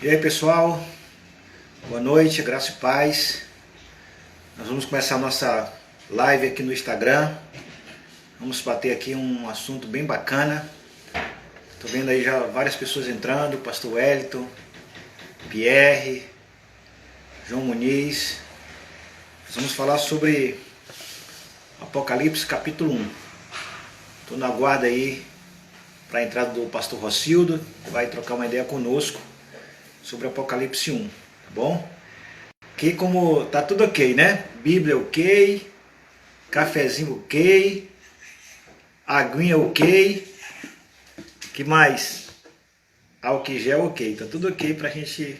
E aí, pessoal, boa noite, graça e paz. Nós vamos começar a nossa live aqui no Instagram. Vamos bater aqui um assunto bem bacana. Estou vendo aí já várias pessoas entrando, pastor Wellington, Pierre, João Muniz. Nós vamos falar sobre Apocalipse capítulo 1. Estou na guarda aí para a entrada do pastor Rocildo, que vai trocar uma ideia conosco sobre Apocalipse 1, tá bom? Aqui como tá tudo ok, né? Bíblia ok, cafezinho ok, aguinha ok, que mais? Álcool gel ok, tá tudo ok pra gente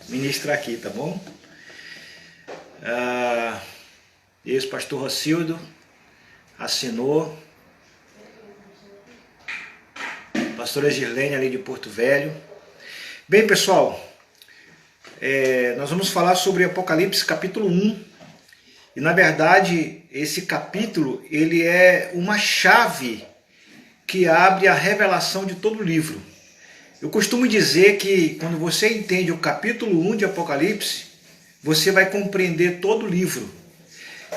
ministrar aqui, tá bom? Esse pastor Rocildo assinou, pastora Girlene ali de Porto Velho. Bem, pessoal, nós vamos falar sobre Apocalipse capítulo 1. E, na verdade, esse capítulo ele é uma chave que abre a revelação de todo o livro. Eu costumo dizer que quando você entende o capítulo 1 de Apocalipse, você vai compreender todo o livro.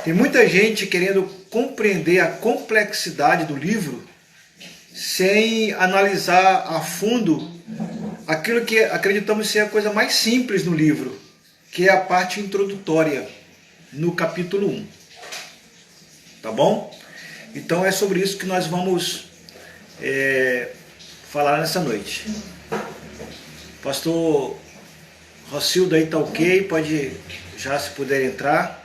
Tem muita gente querendo compreender a complexidade do livro sem analisar a fundo aquilo que acreditamos ser a coisa mais simples no livro, que é a parte introdutória, no capítulo 1. Tá bom? Então é sobre isso que nós vamos falar nessa noite. Pastor Rocildo aí tá ok, pode já, se puder, entrar.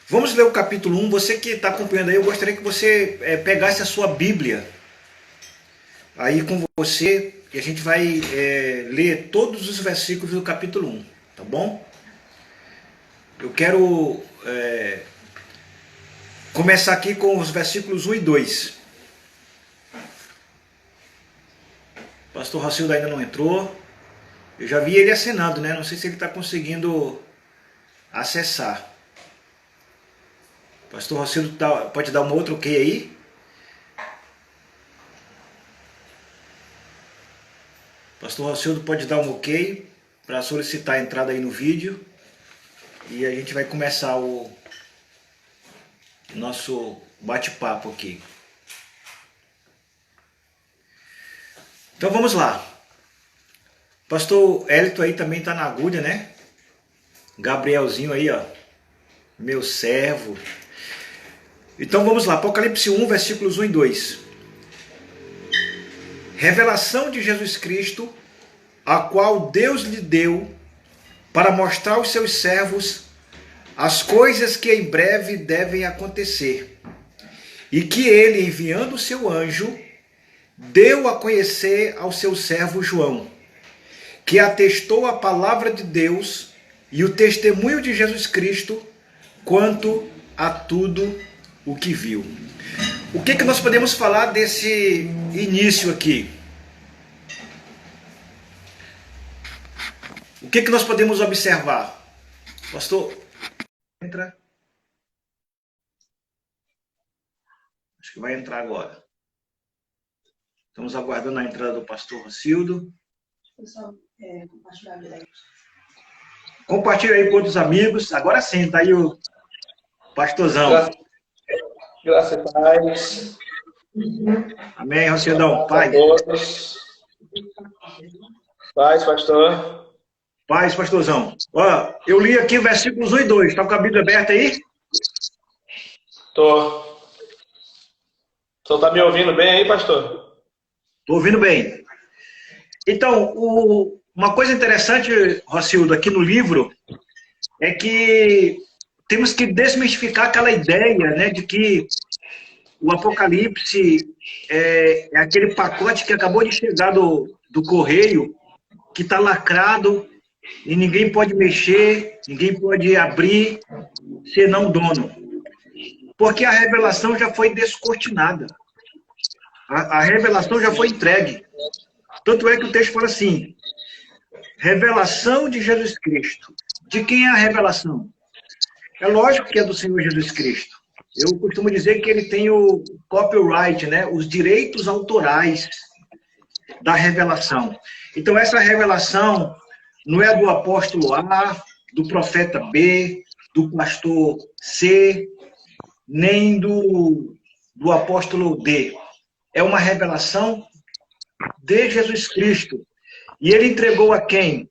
Vamos ler o capítulo 1. Você que está acompanhando aí, eu gostaria que você pegasse a sua Bíblia aí com você, e a gente vai ler todos os versículos do capítulo 1, tá bom? Eu quero começar aqui com os versículos 1 e 2. O pastor Rocildo ainda não entrou. Eu já vi ele assinando, né? Não sei se ele está conseguindo acessar. Pastor Rocildo pode dar uma outra ok aí? Pastor Rocildo pode dar um ok para solicitar a entrada aí no vídeo. E a gente vai começar o nosso bate-papo aqui. Então vamos lá. Pastor Elito aí também está na agulha, né? Gabrielzinho aí, ó. Meu servo. Então vamos lá, Apocalipse 1, versículos 1 e 2. Revelação de Jesus Cristo, a qual Deus lhe deu para mostrar aos seus servos as coisas que em breve devem acontecer, e que ele, enviando o seu anjo, deu a conhecer ao seu servo João, que atestou a palavra de Deus e o testemunho de Jesus Cristo quanto a tudo o que viu. O que nós podemos falar desse início aqui? O que nós podemos observar? Pastor, entra. Acho que vai entrar agora. Estamos aguardando a entrada do pastor Rocildo. Pessoal, compartilha aí com outros amigos. Agora sim, tá aí o pastorzão. Graça e paz. Amém, Rocildão. Paz. Paz, pastor. Paz, pastorzão. Ó, eu li aqui versículos 1 e 2. Está com a Bíblia aberta aí? Tô. O senhor está me ouvindo bem aí, pastor? Estou ouvindo bem. Então, uma coisa interessante, Rocildo, aqui no livro, é que temos que desmistificar aquela ideia, né, de que o Apocalipse é aquele pacote que acabou de chegar do correio, que está lacrado e ninguém pode mexer, ninguém pode abrir, senão o dono. Porque a revelação já foi descortinada. A revelação já foi entregue. Tanto é que o texto fala assim, revelação de Jesus Cristo. De quem é a revelação? É lógico que é do Senhor Jesus Cristo. Eu costumo dizer que ele tem o copyright, né? Os direitos autorais da revelação. Então, essa revelação não é do apóstolo A, do profeta B, do pastor C, nem do apóstolo D. É uma revelação de Jesus Cristo. E ele entregou a quem?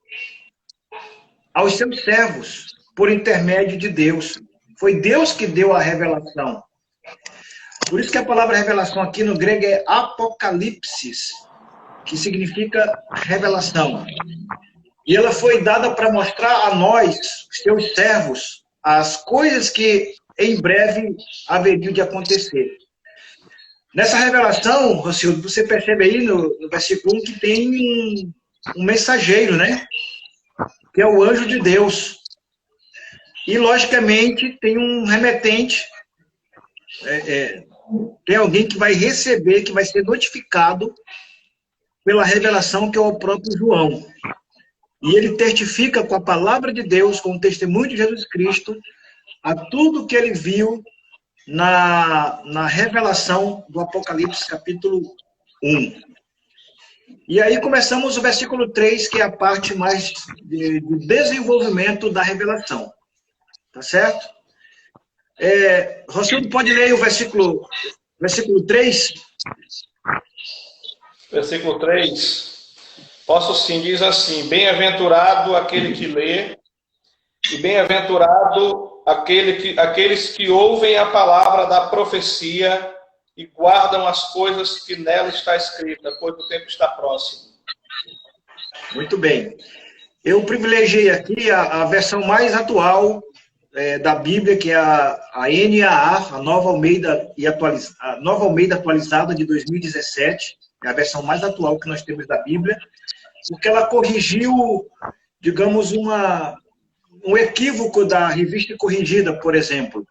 Aos seus servos, por intermédio de Deus. Foi Deus que deu a revelação. Por isso que a palavra revelação aqui no grego é apocalipsis, que significa revelação. E ela foi dada para mostrar a nós, seus servos, as coisas que em breve haveriam de acontecer. Nessa revelação, Rocildo, você percebe aí no versículo 1 que tem um mensageiro, né? Que é o anjo de Deus. E, logicamente, tem um remetente, tem alguém que vai receber, que vai ser notificado pela revelação, que é o próprio João. E ele testifica com a palavra de Deus, com o testemunho de Jesus Cristo, a tudo que ele viu na revelação do Apocalipse, capítulo 1. E aí começamos o versículo 3, que é a parte mais de desenvolvimento da revelação. Tá certo? Rocildo, pode ler o versículo 3? Versículo 3. Posso sim, diz assim: bem-aventurado aquele que lê, e bem-aventurado aqueles que ouvem a palavra da profecia e guardam as coisas que nela está escrita, pois o tempo está próximo. Muito bem. Eu privilegiei aqui a versão mais atual da Bíblia, que é a NAA, a Nova Almeida atualizada de 2017, é a versão mais atual que nós temos da Bíblia, porque ela corrigiu, digamos, um equívoco da Revista Corrigida, por exemplo,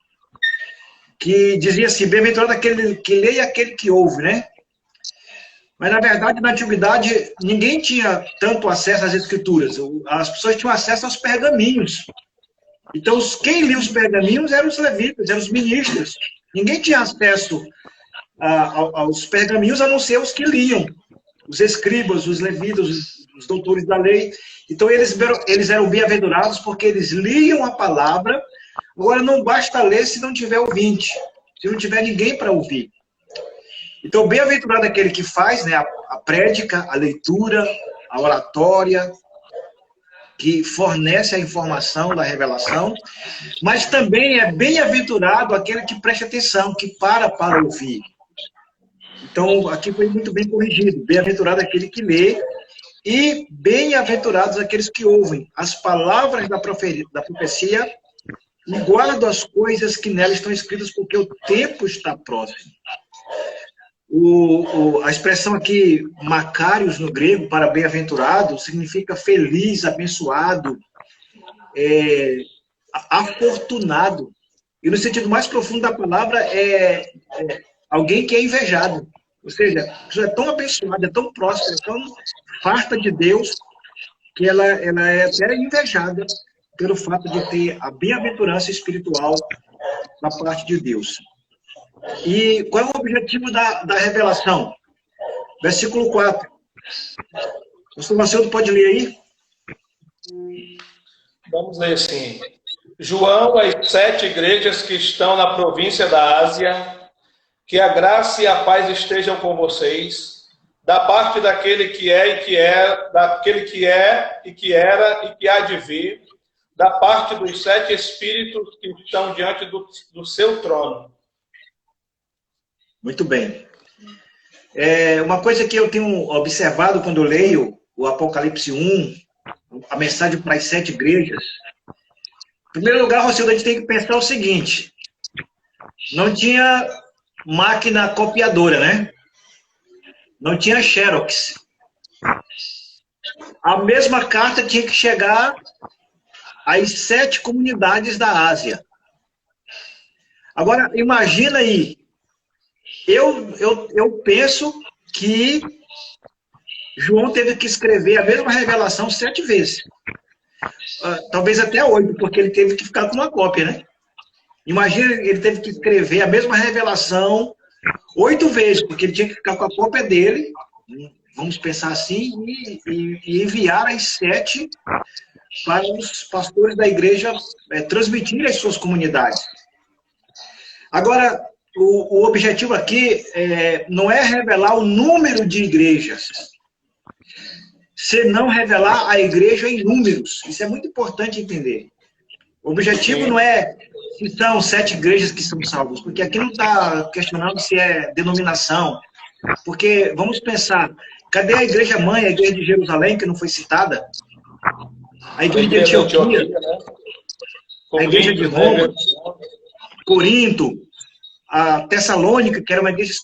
que dizia assim, bem-aventurado aquele que lê e aquele que ouve, né? Mas, na verdade, na antiguidade, ninguém tinha tanto acesso às escrituras. As pessoas tinham acesso aos pergaminhos. Então, quem lia os pergaminhos eram os levitas, eram os ministros. Ninguém tinha acesso aos pergaminhos, a não ser os que liam. Os escribas, os levitas, os doutores da lei. Então, eles eram bem-aventurados porque eles liam a palavra. Agora, não basta ler se não tiver ouvinte, se não tiver ninguém para ouvir. Então, bem-aventurado é aquele que faz, né, a prédica, a leitura, a oratória, que fornece a informação da revelação, mas também é bem-aventurado aquele que presta atenção, que para ouvir. Então, aqui foi muito bem corrigido. Bem-aventurado aquele que lê e bem-aventurados aqueles que ouvem as palavras da profecia e guardam as coisas que nela estão escritas, porque o tempo está próximo. A expressão aqui, Macários, no grego, para bem-aventurado, significa feliz, abençoado, afortunado. E no sentido mais profundo da palavra, alguém que é invejado. Ou seja, a pessoa é tão abençoada, é tão próxima, é tão farta de Deus, que ela é até invejada pelo fato de ter a bem-aventurança espiritual da parte de Deus. E qual é o objetivo da revelação? Versículo 4. O pastor Marcelo pode ler aí? Vamos ler assim. João, às 7 igrejas que estão na província da Ásia, que a graça e a paz estejam com vocês, da parte daquele que é e que é, daquele que é e que era e que há de vir, da parte dos 7 espíritos que estão diante do seu trono. Muito bem. Uma coisa que eu tenho observado quando eu leio o Apocalipse 1, a mensagem para as 7 igrejas. Em primeiro lugar, Rocildo, a gente tem que pensar o seguinte: não tinha máquina copiadora, né? Não tinha Xerox. A mesma carta tinha que chegar às 7 comunidades da Ásia. Agora, imagina aí, eu penso que João teve que escrever a mesma revelação 7 vezes. Talvez até 8, porque ele teve que ficar com uma cópia, né? Imagina, ele teve que escrever a mesma revelação 8 vezes, porque ele tinha que ficar com a cópia dele, vamos pensar assim, e enviar as 7 para os pastores da igreja transmitirem às suas comunidades. Agora, o objetivo aqui não é revelar o número de igrejas, senão revelar a igreja em números. Isso é muito importante entender. O objetivo não é se são 7 igrejas que são salvas, porque aqui não está questionando se é denominação. Porque, vamos pensar, cadê a igreja mãe, a igreja de Jerusalém, que não foi citada? A igreja de Antioquia, a igreja de Roma, Corinto, a Tessalônica, que era uma igreja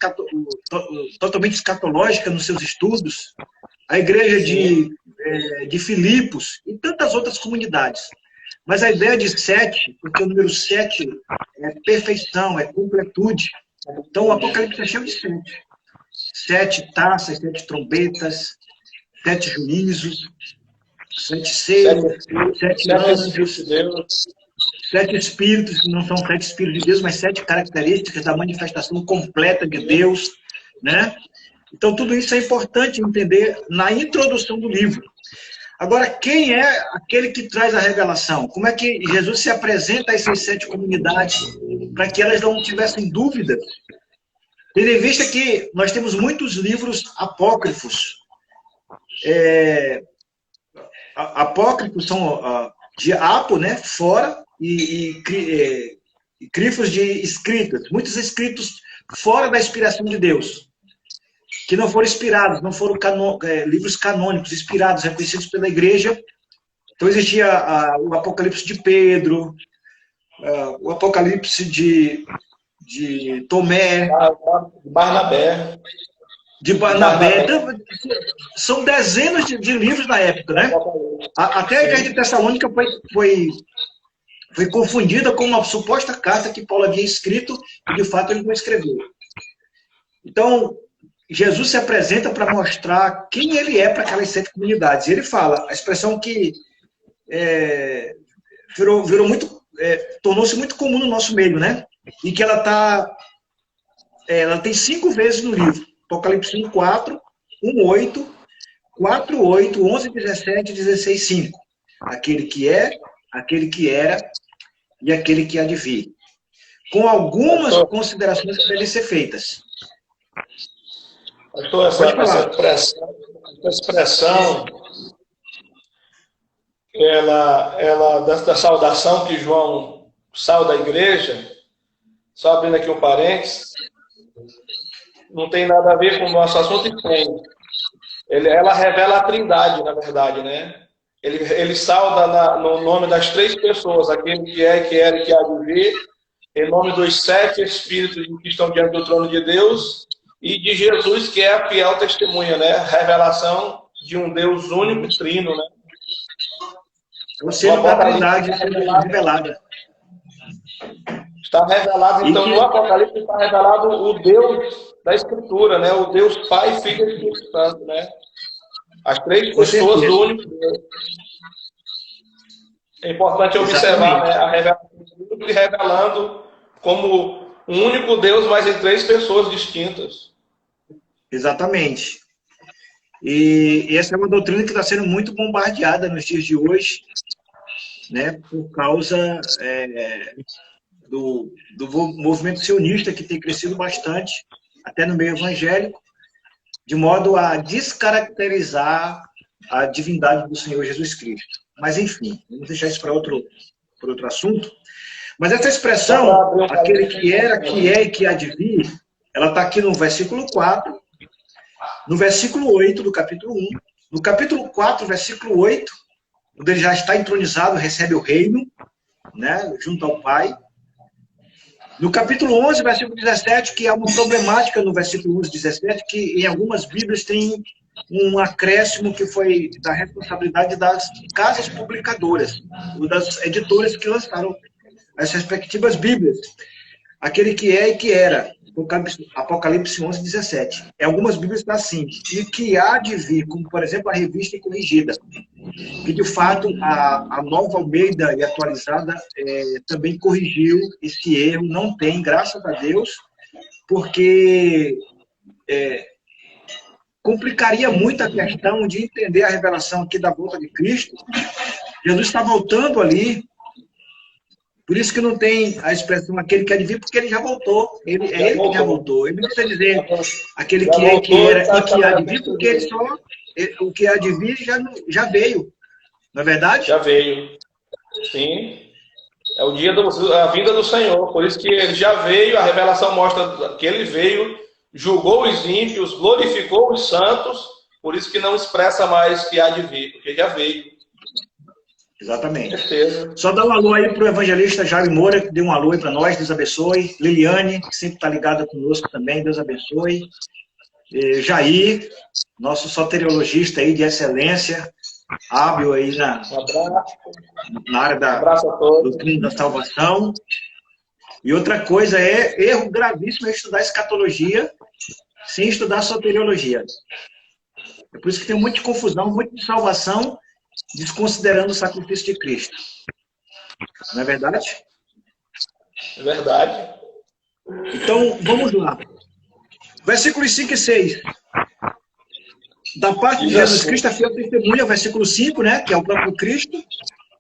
totalmente escatológica nos seus estudos, a igreja de Filipos e tantas outras comunidades. Mas a ideia de 7, porque o número 7 é perfeição, é completude. Então o Apocalipse é cheio de 7. 7 taças, 7 trombetas, 7 juízos, 7 selos, 7 anjos, 7 espíritos, que não são 7 espíritos de Deus, mas 7 características da manifestação completa de Deus, né? Então tudo isso é importante entender na introdução do livro. Agora, quem é aquele que traz a revelação? Como é que Jesus se apresenta a essas 7 comunidades para que elas não tivessem dúvidas? Tendo em vista que nós temos muitos livros apócrifos. Apócrifos são de apo, né, fora, e crifos de escritas. Muitos escritos fora da inspiração de Deus, que não foram inspirados, não foram livros canônicos, inspirados, reconhecidos pela igreja. Então existia o Apocalipse de Pedro, o Apocalipse de Tomé, de Barnabé. Então, são dezenas de livros na época, né? Até a igreja de Tessalônica foi confundida com uma suposta carta que Paulo havia escrito e de fato ele não escreveu. Então, Jesus se apresenta para mostrar quem ele é para aquelas 7 comunidades. E ele fala, a expressão que virou muito, tornou-se muito comum no nosso meio, né? E que ela tem 5 vezes no livro. Apocalipse 1:4, 1:8, 4:8, 11:17, 16:5. Aquele que é, aquele que era e aquele que há de vir. Com algumas considerações que devem ser feitas. Pastor, essa expressão da saudação que João sauda a igreja, só abrindo aqui um parênteses, não tem nada a ver com o nosso assunto e tem. Ela revela a trindade, na verdade, né? Ele sauda no nome das 3 pessoas, aquele que é, que era e que há de vir, em nome dos 7 espíritos que estão diante do trono de Deus, e de Jesus, que é a fiel testemunha, né? Revelação de um Deus único e trino, né? O selo da Trindade revelada. Está revelado, então, no Apocalipse está revelado o Deus da Escritura, né? O Deus Pai, Filho e Espírito Santo, né? As 3 pessoas do único Deus. É importante observar, né, a revelação do Deus revelando como um único Deus, mas em 3 pessoas distintas. Exatamente. E essa é uma doutrina que está sendo muito bombardeada nos dias de hoje, né, por causa do movimento sionista, que tem crescido bastante, até no meio evangélico, de modo a descaracterizar a divindade do Senhor Jesus Cristo. Mas, enfim, vamos deixar isso para outro assunto. Mas essa expressão, aquele que era, que é e que há de vir, ela está aqui no versículo 4, no versículo 8 do capítulo 1, no capítulo 4, versículo 8, onde ele já está entronizado, recebe o reino, né, junto ao Pai. No capítulo 11, versículo 17, que há uma problemática no versículo 11, 17, que em algumas Bíblias tem um acréscimo que foi da responsabilidade das casas publicadoras, ou das editoras que lançaram as respectivas Bíblias. Aquele que é e que era. Apocalipse 11, 17. Em algumas Bíblias está assim, e que há de vir, como por exemplo a revista corrigida, que de fato a nova Almeida e atualizada também corrigiu esse erro, não tem, graças a Deus, porque complicaria muito a questão de entender a revelação aqui da volta de Cristo. Jesus está voltando ali, por isso que não tem a expressão aquele que há de vir, porque ele já voltou. Ele que já voltou. Ele não precisa dizer aquele que é, que era e que há de vir, porque ele só, o que há de vir já veio. Não é verdade? Já veio. Sim. É o dia da vinda do Senhor. Por isso que ele já veio, a revelação mostra que ele veio, julgou os ímpios, glorificou os santos, por isso que não expressa mais que há de vir, porque já veio. Exatamente. Certeza. Só dá um alô aí para o evangelista Jair Moura, que deu um alô aí para nós, Deus abençoe. Liliane, que sempre está ligada conosco também, Deus abençoe. Jair, nosso soteriologista aí de excelência, hábil aí na área da doutrina da salvação. E outra coisa erro gravíssimo estudar escatologia sem estudar soteriologia. É por isso que tem muita confusão, muita de salvação, desconsiderando o sacrifício de Cristo. Não é verdade? É verdade. Então, vamos lá. Versículos 5 e 6. Da parte de Jesus Cristo, a fiel testemunha, versículo 5, né, que é o próprio Cristo,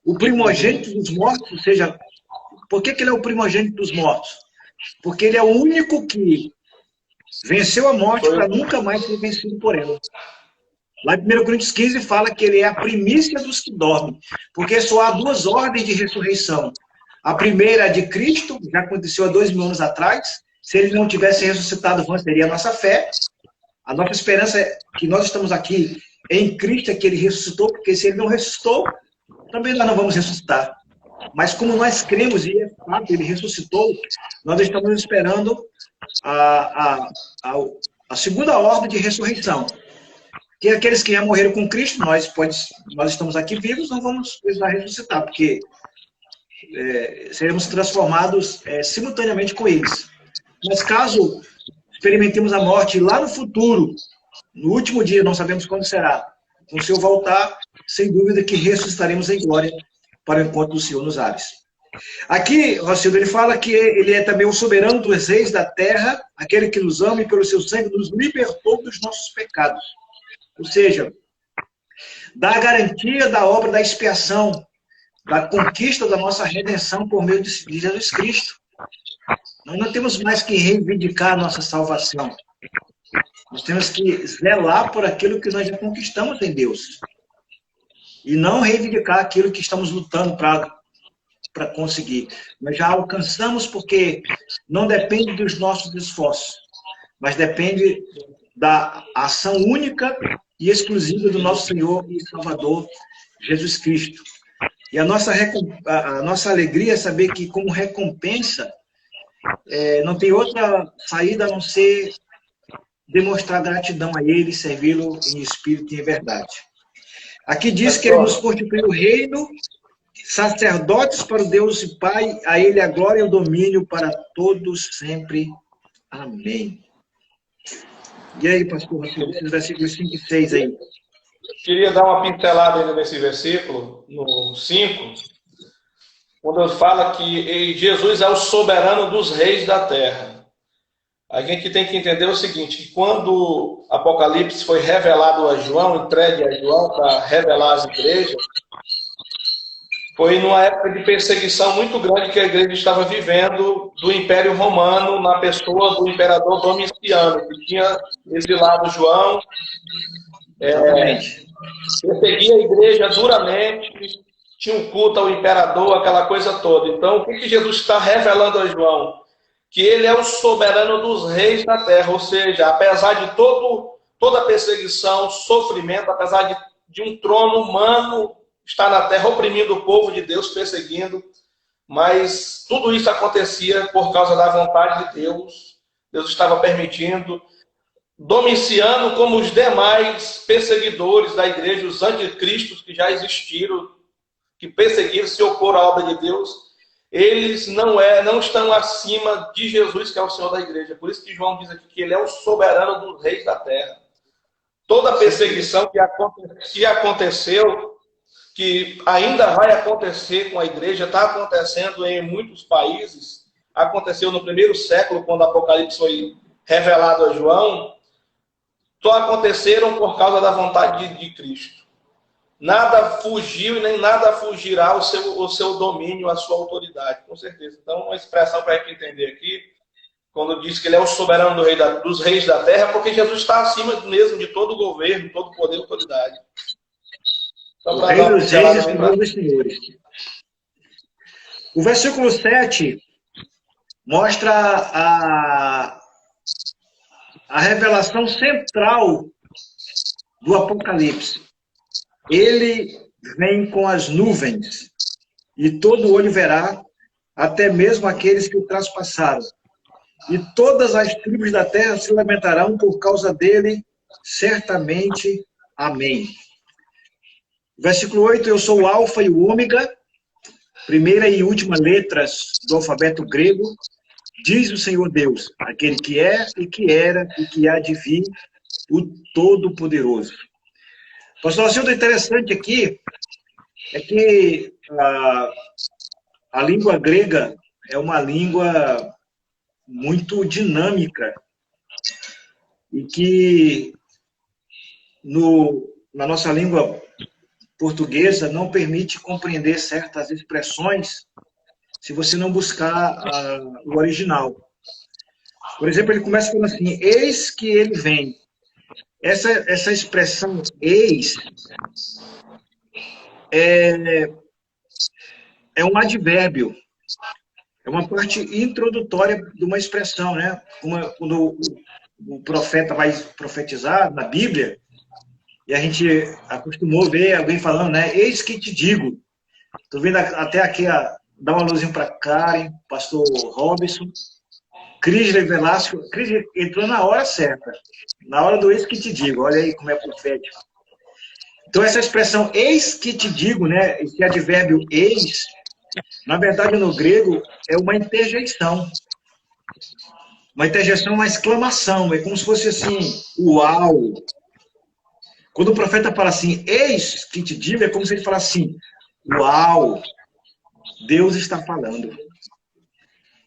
o primogênito dos mortos, ou seja, por que ele é o primogênito dos mortos? Porque ele é o único que venceu a morte para nunca mais ser vencido por ela. Lá em 1 Coríntios 15 fala que ele é a primícia dos que dormem, porque só há duas ordens de ressurreição. A primeira é de Cristo, já aconteceu há 2000 anos atrás. Se ele não tivesse ressuscitado, vã seria a nossa fé. A nossa esperança é que nós estamos aqui em Cristo, é que ele ressuscitou, porque se ele não ressuscitou, também nós não vamos ressuscitar. Mas como nós cremos, e é fato, ele ressuscitou, nós estamos esperando a segunda ordem de ressurreição. Que aqueles que já morreram com Cristo, nós estamos aqui vivos, não vamos precisar ressuscitar, porque seremos transformados simultaneamente com eles. Mas caso experimentemos a morte lá no futuro, no último dia, não sabemos quando será, com o Senhor voltar, sem dúvida que ressuscitaremos em glória para o encontro do Senhor nos ares. Aqui, Rocildo, ele fala que ele é também o soberano dos reis da terra, aquele que nos ama e pelo seu sangue nos libertou dos nossos pecados. Ou seja, da garantia da obra da expiação, da conquista da nossa redenção por meio de Jesus Cristo. Nós não temos mais que reivindicar a nossa salvação. Nós temos que zelar por aquilo que nós já conquistamos em Deus. E não reivindicar aquilo que estamos lutando para conseguir. Nós já alcançamos porque não depende dos nossos esforços, mas depende da ação única e exclusiva do nosso Senhor e Salvador, Jesus Cristo. E a nossa alegria é saber que, como recompensa, não tem outra saída a não ser demonstrar gratidão a Ele, servi-lo em espírito e em verdade. Aqui diz que Ele nos constituiu o reino, sacerdotes para o Deus e Pai, a Ele a glória e o domínio para todos sempre. Amém. E aí, pastor, esses versículos 5 e 6 aí. Queria dar uma pincelada ainda nesse versículo, no 5, quando fala que Jesus é o soberano dos reis da terra. A gente tem que entender o seguinte, que quando Apocalipse foi revelado a João, entregue a João para revelar às igrejas, foi numa época de perseguição muito grande que a igreja estava vivendo do Império Romano, na pessoa do imperador Domiciano, que tinha exilado João, perseguia a igreja duramente, tinha um culto ao imperador, aquela coisa toda. Então, o que Jesus está revelando a João? Que ele é o soberano dos reis da terra, ou seja, apesar de toda a perseguição, sofrimento, apesar de um trono humano estar na terra oprimindo o povo de Deus, perseguindo, mas tudo isso acontecia por causa da vontade de Deus. Deus estava permitindo. Domiciano, como os demais perseguidores da igreja, os anticristos que já existiram, que perseguiram, se opor à obra de Deus, eles não estão acima de Jesus, que é o Senhor da igreja. Por isso que João diz aqui que ele é o soberano dos reis da terra. Toda a perseguição que aconteceu, que ainda vai acontecer com a igreja, está acontecendo em muitos países. Aconteceu no primeiro século, quando o Apocalipse foi revelado a João. Só aconteceram por causa da vontade de Cristo. Nada fugiu e nem nada fugirá o seu domínio, a sua autoridade, com certeza. Então, uma expressão para a gente entender aqui, quando diz que ele é o soberano dos reis da terra, porque Jesus está acima mesmo de todo governo, todo poder e autoridade. Então, o rei dos reis e senhor dos senhores. O versículo 7 mostra a revelação central do Apocalipse. Ele vem com as nuvens, e todo olho verá, até mesmo aqueles que o traspassaram. E todas as tribos da terra se lamentarão por causa dele, certamente. Amém. Versículo 8, eu sou o alfa e o ômega, primeira e última letras do alfabeto grego, diz o Senhor Deus, aquele que é e que era e que há de vir, o Todo-Poderoso. Pastor Alcildo, interessante aqui é que a língua grega é uma língua muito dinâmica e que na nossa língua portuguesa não permite compreender certas expressões se você não buscar o original. Por exemplo, ele começa falando assim, eis que ele vem. Essa expressão eis é um advérbio, é uma parte introdutória de uma expressão, né? Quando o profeta vai profetizar na Bíblia, e a gente acostumou ver alguém falando, né? Eis que te digo. Estou vendo até aqui, dá uma luzinha para Karen, pastor Robson, Cris Velasco. Cris entrou na hora certa, na hora do eis que te digo. Olha aí como é profético. Então, essa expressão eis que te digo, né? Esse advérbio eis, na verdade, no grego, é uma interjeição. Uma interjeição, uma exclamação. É como se fosse assim, uau! Quando o profeta fala assim, eis que te digo, é como se ele falasse assim, uau! Deus está falando.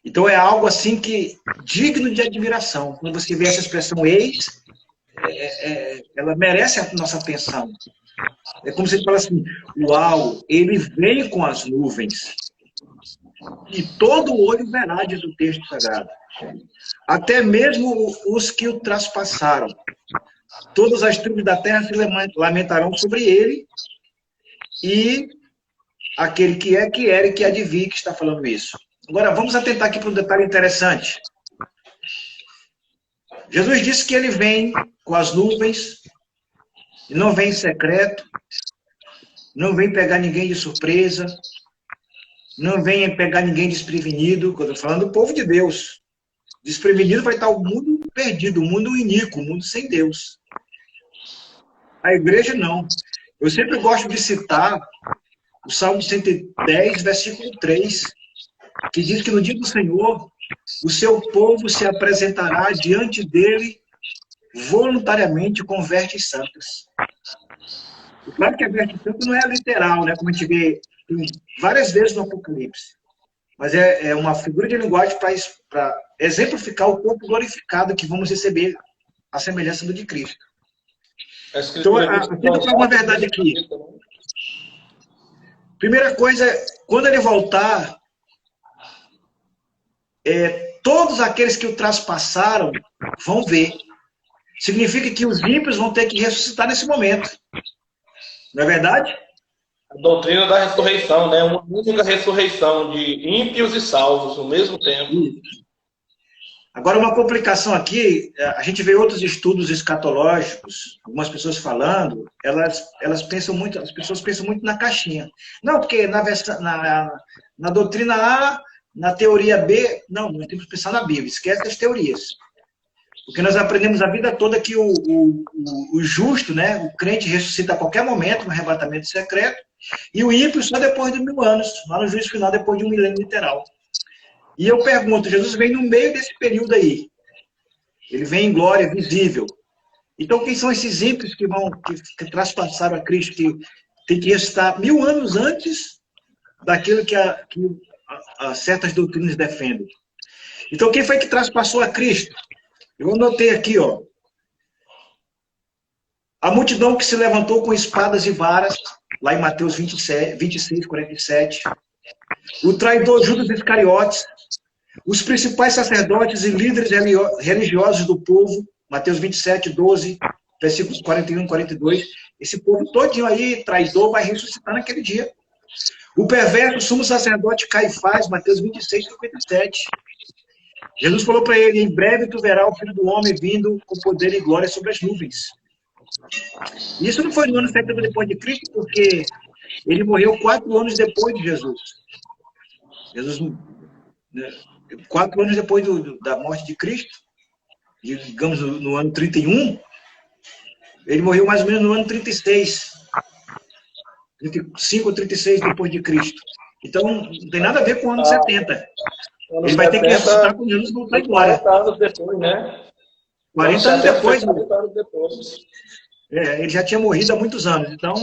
Então, é algo assim que digno de admiração. Quando você vê essa expressão eis, ela merece a nossa atenção. É como se ele falasse assim, uau, ele vem com as nuvens. E todo olho verá, diz o texto sagrado. Até mesmo os que o traspassaram. Todas as tribos da terra se lamentarão sobre ele. E aquele que é, que era e que há de vir, que está falando isso. Agora, vamos atentar aqui para um detalhe interessante. Jesus disse que ele vem com as nuvens, e não vem em secreto, não vem pegar ninguém de surpresa, não vem pegar ninguém desprevenido, quando eu estou falando do povo de Deus. Desprevenido vai estar o mundo perdido, o mundo iníquo, o mundo sem Deus. A igreja não. Eu sempre gosto de citar o Salmo 110, versículo 3, que diz que no dia do Senhor, o seu povo se apresentará diante dele voluntariamente com vestes santas. Claro que a veste santa não é literal, né? Como a gente vê várias vezes no Apocalipse. Mas é uma figura de linguagem para exemplificar o corpo glorificado que vamos receber à semelhança do de Cristo. Então, fica uma verdade aqui. Primeira coisa, quando ele voltar, todos aqueles que o traspassaram vão ver. Significa que os ímpios vão ter que ressuscitar nesse momento. Não é verdade? A doutrina da ressurreição, né? Uma única ressurreição de ímpios e salvos ao mesmo tempo. Agora, uma complicação aqui, a gente vê outros estudos escatológicos, algumas pessoas falando, elas pensam muito, as pessoas pensam muito na caixinha. Não, porque na doutrina A, na teoria B, não, nós temos que pensar na Bíblia, esquece as teorias. Porque nós aprendemos a vida toda que o justo, né, o crente ressuscita a qualquer momento, no arrebatamento secreto, E o ímpio só depois de 1000 anos, lá no juízo final, depois de um milênio literal. E eu pergunto, Jesus vem no meio desse período aí. Ele vem em glória visível. Então, quem são esses ímpios que traspassaram a Cristo, que tem que estar 1000 anos antes daquilo que certas doutrinas defendem? Então, quem foi que traspassou a Cristo? Eu anotei aqui, ó. A multidão que se levantou com espadas e varas, lá em Mateus 26, 47. O traidor Judas Iscariotes. Os principais sacerdotes e líderes religiosos do povo, Mateus 27, 12, versículos 41 e 42. Esse povo todinho aí, traidor, vai ressuscitar naquele dia. O perverso sumo sacerdote Caifás, Mateus 26, 57. Jesus falou para ele, em breve tu verás o Filho do Homem vindo com poder e glória sobre as nuvens. Isso não foi no ano 70 depois de Cristo, porque ele morreu 4 anos depois de Jesus. Jesus, 4 anos depois da morte de Cristo, digamos no ano 31, ele morreu mais ou menos no ano 36, 35 ou 36 depois de Cristo. Então, não tem nada a ver com o ano 70. Ele vai ter que ressuscitar com Jesus voltar em glória. 40 anos depois, né? 40 anos depois. 40 anos depois. Ele já tinha morrido há muitos anos. Então,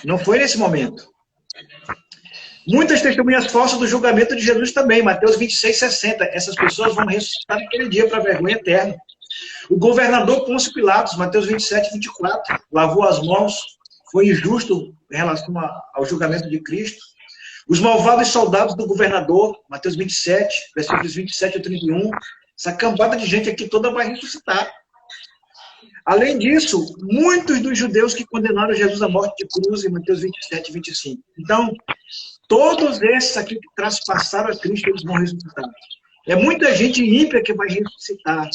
não foi nesse momento. Muitas testemunhas falsas do julgamento de Jesus também. Mateus 26, 60. Essas pessoas vão ressuscitar naquele dia para a vergonha eterna. O governador Pôncio Pilatos, Mateus 27, 24, lavou as mãos, foi injusto em relação ao julgamento de Cristo. Os malvados soldados do governador, Mateus 27, versículos 27 a 31, essa cambada de gente aqui toda vai ressuscitar. Além disso, muitos dos judeus que condenaram Jesus à morte de cruz, em Mateus 27, 25. Então, todos esses aqui que traspassaram a Cristo, eles vão ressuscitar. É muita gente ímpia que vai ressuscitar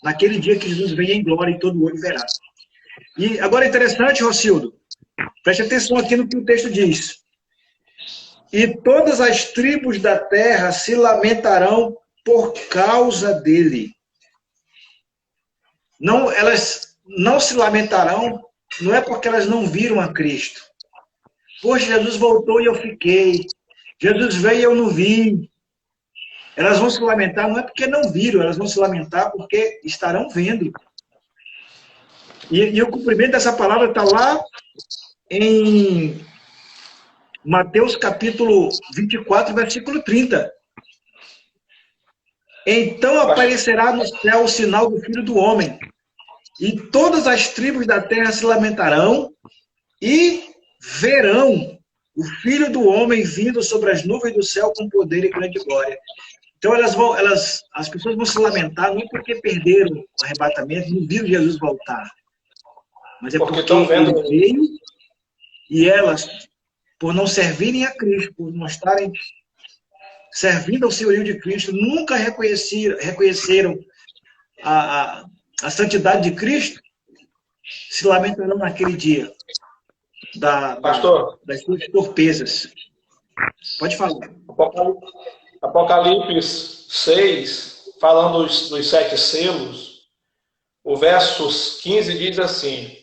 naquele dia que Jesus vem em glória e todo olho verá. E agora é interessante, Rocildo, preste atenção aqui no que o texto diz. E todas as tribos da terra se lamentarão por causa dele. Não, elas não se lamentarão, não é porque elas não viram a Cristo. Poxa, Jesus voltou e eu fiquei. Jesus veio e eu não vi. Elas vão se lamentar, não é porque não viram, elas vão se lamentar porque estarão vendo. E o cumprimento dessa palavra está lá em Mateus capítulo 24, versículo 30. Então aparecerá no céu o sinal do Filho do Homem, e todas as tribos da terra se lamentarão e verão o Filho do Homem vindo sobre as nuvens do céu com poder e grande glória. Então as pessoas vão se lamentar não porque perderam o arrebatamento, não viram Jesus voltar, mas é porque ele veio e elas, por não servirem a Cristo, por não estarem servindo ao senhorio de Cristo, nunca reconheceram a santidade de Cristo, se lamentarão naquele dia das suas torpezas. Pode falar. Apocalipse 6, falando dos 7 selos, o versos 15 diz assim: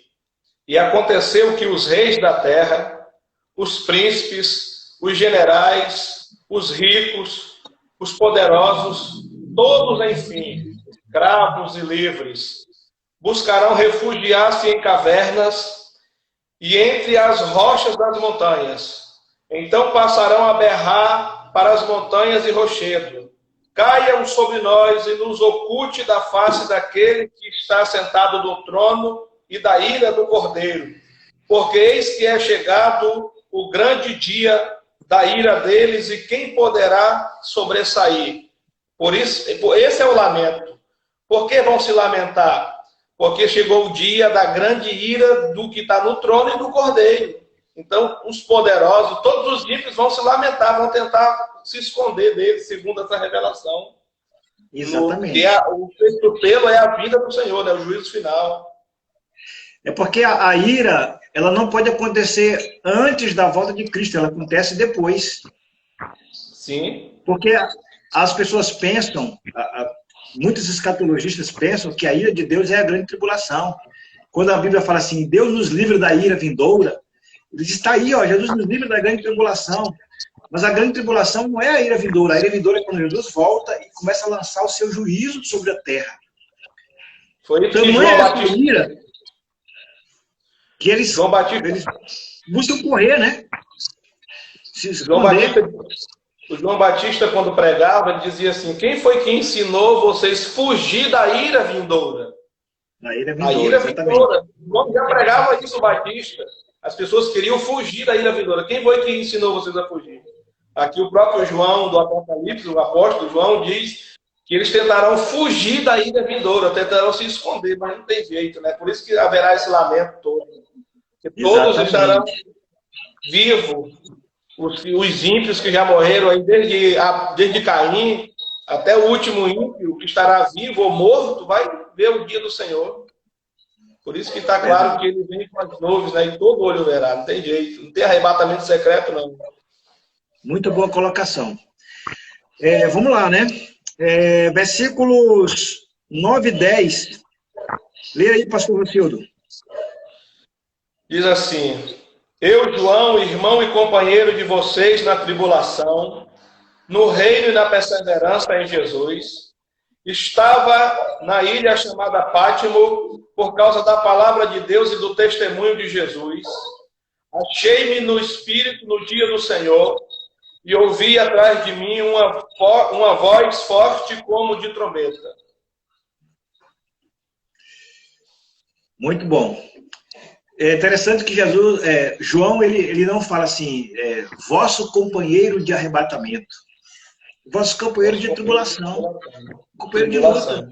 E aconteceu que os reis da terra, os príncipes, os generais, os ricos, os poderosos, todos, enfim, escravos e livres, buscarão refugiar-se em cavernas e entre as rochas das montanhas. Então passarão a berrar para as montanhas e rochedo: caiam sobre nós e nos oculte da face daquele que está sentado no trono e da ira do Cordeiro. Porque eis que é chegado o grande dia da ira deles, e quem poderá sobressair? Por isso, esse é o lamento. Por que vão se lamentar? Porque chegou o dia da grande ira do que está no trono e do Cordeiro. Então, os poderosos, todos os ímpios vão se lamentar, vão tentar se esconder dele, segundo essa revelação. Exatamente. O sexto pelo é a vida do Senhor, né? O juízo final. É porque a ira, ela não pode acontecer antes da volta de Cristo, ela acontece depois. Sim. Porque as pessoas pensam, muitos escatologistas pensam que a ira de Deus é a grande tribulação. Quando a Bíblia fala assim, Deus nos livra da ira vindoura, Ele diz, está aí, ó, Jesus nos livra da grande tribulação. Mas a grande tribulação não é a ira vindoura. A ira vindoura é quando Jesus volta e começa a lançar o seu juízo sobre a terra. Foi isso que Tamanha João essa Batista... ira que eles buscam correr, né? Se esconder. O João Batista, quando pregava, ele dizia assim, quem foi que ensinou vocês fugir da ira vindoura? A ira A vindoura, ira exatamente. vindoura. O João já pregava isso, o Batista. As pessoas queriam fugir da ira vindoura. Quem foi que ensinou vocês a fugir? Aqui o próprio João, do Apocalipse, o apóstolo João, diz que eles tentarão fugir da ira vindoura, tentarão se esconder, mas não tem jeito, né? Por isso que haverá esse lamento todo. Porque todos estarão vivos. Os ímpios que já morreram aí desde Caim até o último ímpio que estará vivo ou morto vai ver o dia do Senhor. Por isso que está claro que ele vem com as nuvens, né? E todo olho verá, não tem jeito. Não tem arrebatamento secreto, não. Muito boa colocação. Vamos lá, né? Versículos 9 e 10. Lê aí, pastor Rocildo. Diz assim... Eu, João, irmão e companheiro de vocês na tribulação, no reino e na perseverança em Jesus, estava na ilha chamada Pátimo por causa da palavra de Deus e do testemunho de Jesus. Achei-me no Espírito no dia do Senhor e ouvi atrás de mim uma voz forte como de trombeta. Muito bom. É interessante que João, ele não fala assim, vosso companheiro de arrebatamento, vosso companheiro de tribulação, companheiro de luta.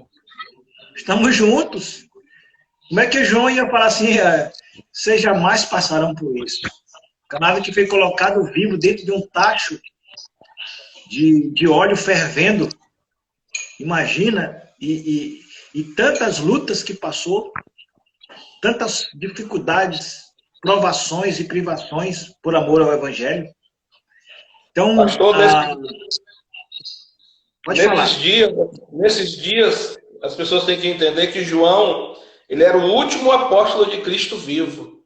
Estamos juntos. Como é que João ia falar assim, vocês jamais passarão por isso? O camarada que foi colocado vivo dentro de um tacho de óleo fervendo, imagina, e tantas lutas que passou, tantas dificuldades, provações e privações por amor ao Evangelho. Então, pastor, pode falar. Nesses dias, as pessoas têm que entender que João, ele era o último apóstolo de Cristo vivo.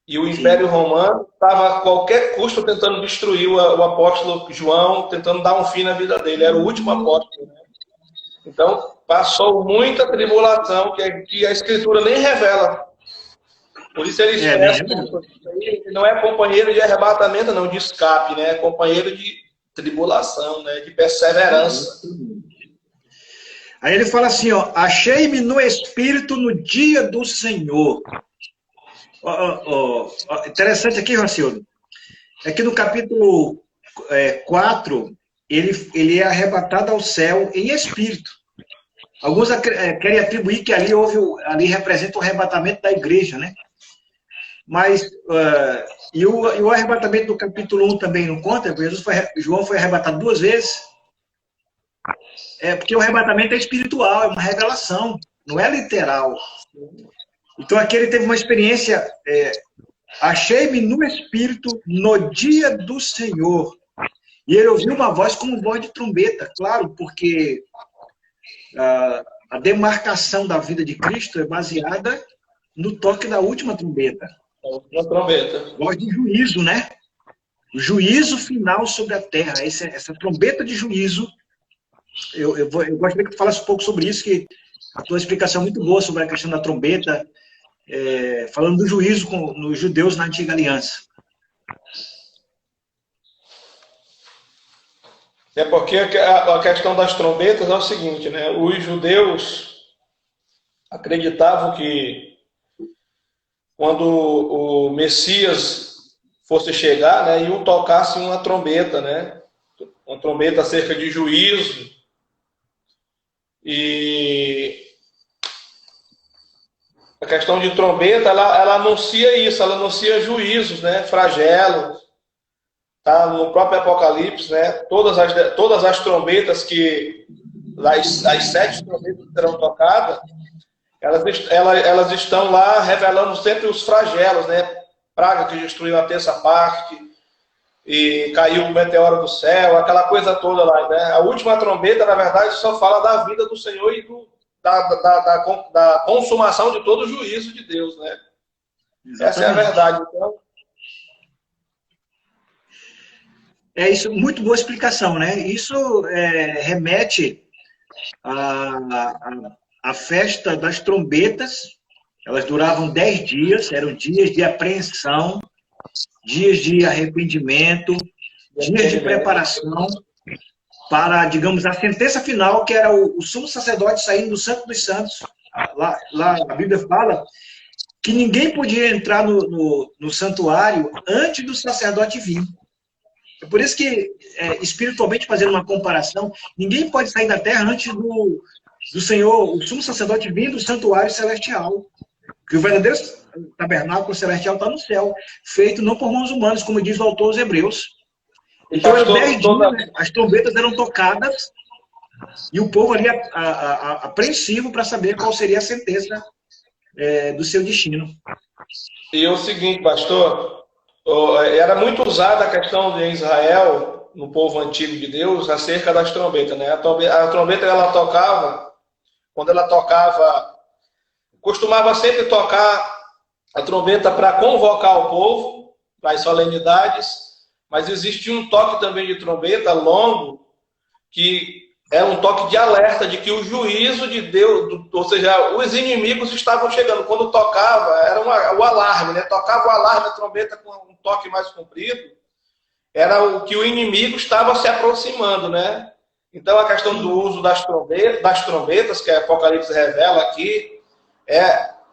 E o Império Romano estava a qualquer custo tentando destruir o apóstolo João, tentando dar um fim na vida dele. Era o último apóstolo, né? Então, passou muita tribulação que a Escritura nem revela. Por isso ele não é companheiro de arrebatamento, não, de escape, né? É companheiro de tribulação, né? De perseverança. Aí ele fala assim, ó, achei-me no Espírito no dia do Senhor. Interessante aqui, Rocildo, é que no capítulo 4, ele é arrebatado ao céu em espírito. Alguns querem atribuir que ali representa o arrebatamento da igreja, né? Mas, e o arrebatamento do capítulo 1 também não conta, João foi arrebatado 2 vezes. Porque o arrebatamento é espiritual, é uma revelação, não é literal. Então aqui ele teve uma experiência, achei-me no Espírito no dia do Senhor. E ele ouviu uma voz como voz de trombeta, claro, porque a demarcação da vida de Cristo é baseada no toque da última trombeta. Voz de juízo, né? O juízo final sobre a terra. Essa trombeta de juízo, eu gostaria que tu falasse um pouco sobre isso, que a tua explicação é muito boa sobre a questão da trombeta, falando do juízo nos judeus na Antiga Aliança. É porque a questão das trombetas é o seguinte, né? Os judeus acreditavam que quando o Messias fosse chegar, né, iam tocasse uma trombeta, né? Uma trombeta acerca de juízo. E a questão de trombeta, ela anuncia isso, ela anuncia juízos, né? Flagelos. Tá? No próprio Apocalipse, né? Todas as trombetas as 7 trombetas que serão tocadas, elas estão lá revelando sempre os flagelos, né? Praga que destruiu a 3ª parte, e caiu um meteoro do céu, aquela coisa toda lá, né? A última trombeta, na verdade, só fala da vida do Senhor e da consumação de todo o juízo de Deus, né? Exatamente. Essa é a verdade. Então, É isso, muito boa explicação, né? Isso remete à festa das trombetas. Elas duravam 10 dias, eram dias de apreensão, dias de arrependimento, dias de preparação para, digamos, a sentença final, que era o sumo sacerdote saindo do Santo dos Santos. Lá a Bíblia fala que ninguém podia entrar no santuário antes do sacerdote vir. É por isso que, espiritualmente, fazendo uma comparação, ninguém pode sair da terra antes do Senhor, o sumo sacerdote, vir do santuário celestial. Porque o verdadeiro tabernáculo celestial está no céu, feito não por mãos humanas, como diz o autor aos Hebreus. Então, pastor, 10 dias, né, as trombetas eram tocadas e o povo ali apreensivo para saber qual seria a sentença do seu destino. E o seguinte, pastor, era muito usada a questão de Israel, no povo antigo de Deus, acerca das trombetas, né? A trombeta, ela tocava, quando ela tocava, costumava sempre tocar a trombeta para convocar o povo para as solenidades, mas existia um toque também de trombeta longo, que era um toque de alerta de que o juízo de Deus, ou seja, os inimigos estavam chegando. Quando tocava, era o alarme, né? Tocava o alarme da trombeta com um toque mais comprido, era o que o inimigo estava se aproximando, né? Então, a questão do uso das trombetas, que a Apocalipse revela aqui,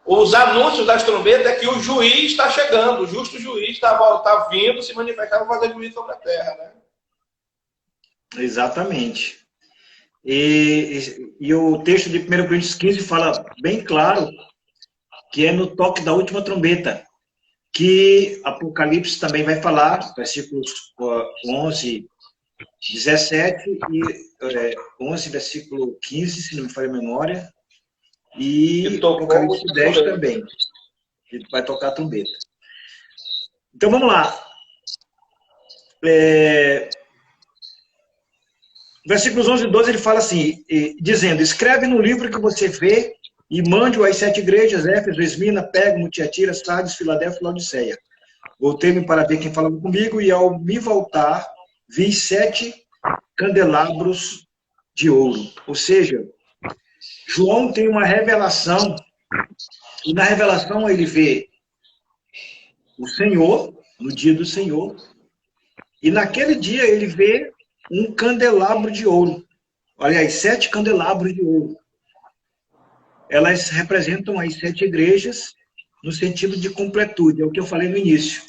os anúncios das trombetas é que o juiz está chegando, o justo juiz está vindo se manifestar para fazer juízo sobre a terra, né? Exatamente. E o texto de 1 Coríntios 15 fala bem claro que é no toque da última trombeta, que Apocalipse também vai falar, versículos 11, 17 e 11, versículo 15, se não me falha a memória, e Apocalipse 10 também, que vai tocar a trombeta. Então, vamos lá. Versículos 11 e 12, ele fala assim, dizendo, escreve no livro que você vê e mande-o às 7 igrejas, Éfeso, Esmirna, Pérgamo, Tiatira, Sardes, Filadélfia e Laodiceia. Voltei-me para ver quem falava comigo e ao me voltar, vi 7 candelabros de ouro. Ou seja, João tem uma revelação, e na revelação ele vê o Senhor, no dia do Senhor, e naquele dia ele vê um candelabro de ouro. Aliás, 7 candelabros de ouro. Elas representam as 7 igrejas no sentido de completude, é o que eu falei no início.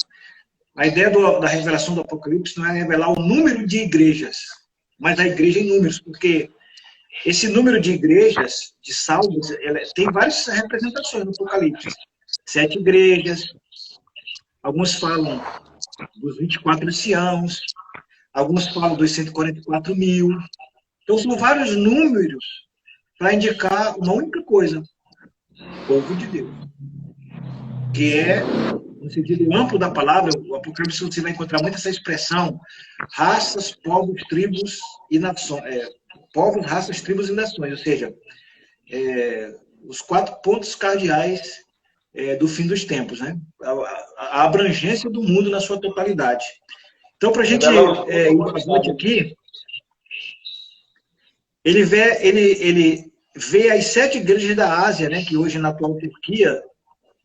A ideia da revelação do Apocalipse não é revelar o número de igrejas, mas a igreja em números, porque esse número de igrejas, de salvos, tem várias representações no Apocalipse. 7 igrejas, alguns falam dos 24 anciãos, alguns falam dos 144 mil. Então, são vários números para indicar uma única coisa, povo de Deus. Que é, no sentido amplo da palavra, o Apocalipse você vai encontrar muito essa expressão, raças, povos, tribos e nações. Povos, raças, tribos e nações, ou seja, os 4 pontos cardeais do fim dos tempos, né? A abrangência do mundo na sua totalidade. Então, para a gente ir para aqui, ele vê as 7 igrejas da Ásia, né, que hoje na atual Turquia,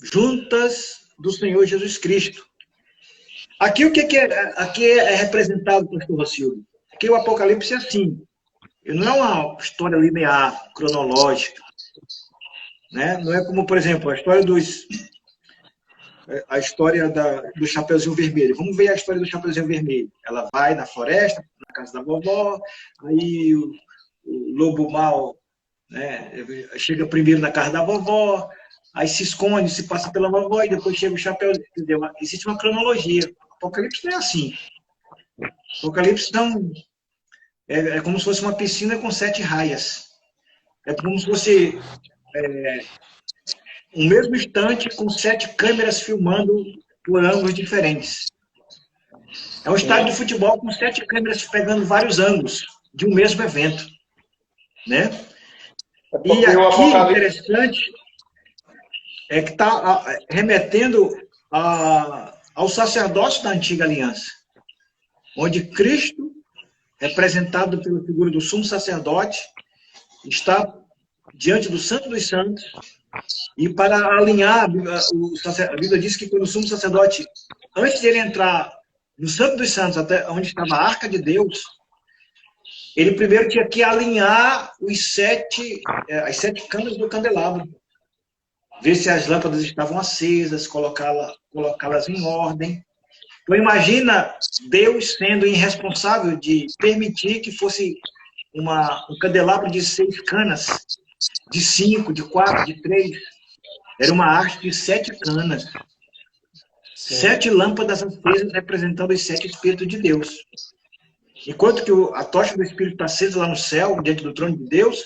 juntas do Senhor Jesus Cristo. Aqui o que aqui é representado, pastor Rocildo? Aqui o Apocalipse é assim, não é uma história linear, cronológica, né? Não é como, por exemplo, a história do Chapeuzinho Vermelho. Vamos ver a história do Chapeuzinho Vermelho. Ela vai na floresta, na casa da vovó, aí o lobo mau, né, chega primeiro na casa da vovó, aí se esconde, se passa pela vovó, e depois chega o Chapeuzinho. Entendeu? Existe uma cronologia. O Apocalipse não é assim. O Apocalipse não... É como se fosse uma piscina com 7 raias. É como se fosse um mesmo instante com 7 câmeras filmando por ângulos diferentes. É um estádio de futebol com 7 câmeras pegando vários ângulos de um mesmo evento. Né? E aqui, interessante, é que está remetendo ao sacerdócio da antiga aliança. onde Cristo, representado pela figura do sumo sacerdote, está diante do Santo dos Santos, e para alinhar, a Bíblia diz que quando o sumo sacerdote, antes de ele entrar no Santo dos Santos, até onde estava a Arca de Deus, ele primeiro tinha que alinhar as 7 câmaras do candelabro, ver se as lâmpadas estavam acesas, colocá-las em ordem. Então imagina Deus sendo irresponsável de permitir que fosse um candelabro de 6 canas, de 5, de 4, de 3. Era uma haste de 7 canas. 7 lâmpadas acesas representando os 7 Espíritos de Deus. Enquanto que a tocha do Espírito está acesa lá no céu, diante do trono de Deus,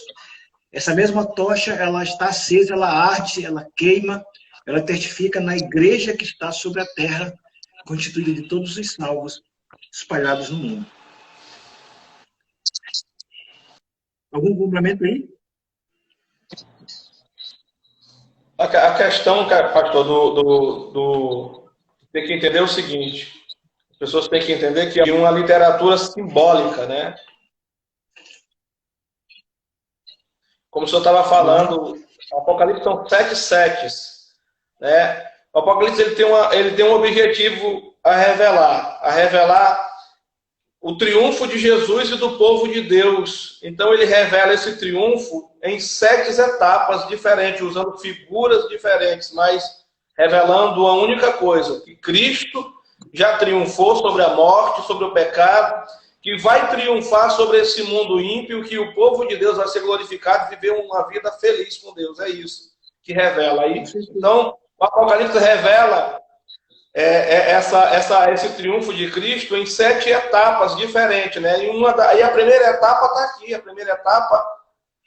essa mesma tocha, ela está acesa, ela arde, ela queima, ela testifica na igreja que está sobre a terra, constituída de todos os salvos espalhados no mundo. Algum complemento aí? A questão, pastor, tem que entender o seguinte: as pessoas têm que entender que é uma literatura simbólica, né? Como o senhor estava falando, o Apocalipse são 7 setes, né? O Apocalipse ele tem um objetivo a revelar o triunfo de Jesus e do povo de Deus. Então ele revela esse triunfo em 7 etapas diferentes, usando figuras diferentes, mas revelando uma única coisa: que Cristo já triunfou sobre a morte, sobre o pecado, que vai triunfar sobre esse mundo ímpio, que o povo de Deus vai ser glorificado e viver uma vida feliz com Deus. É isso que revela aí. Então, o Apocalipse revela esse triunfo de Cristo em 7 etapas diferentes, né? E a primeira etapa está aqui. A primeira etapa,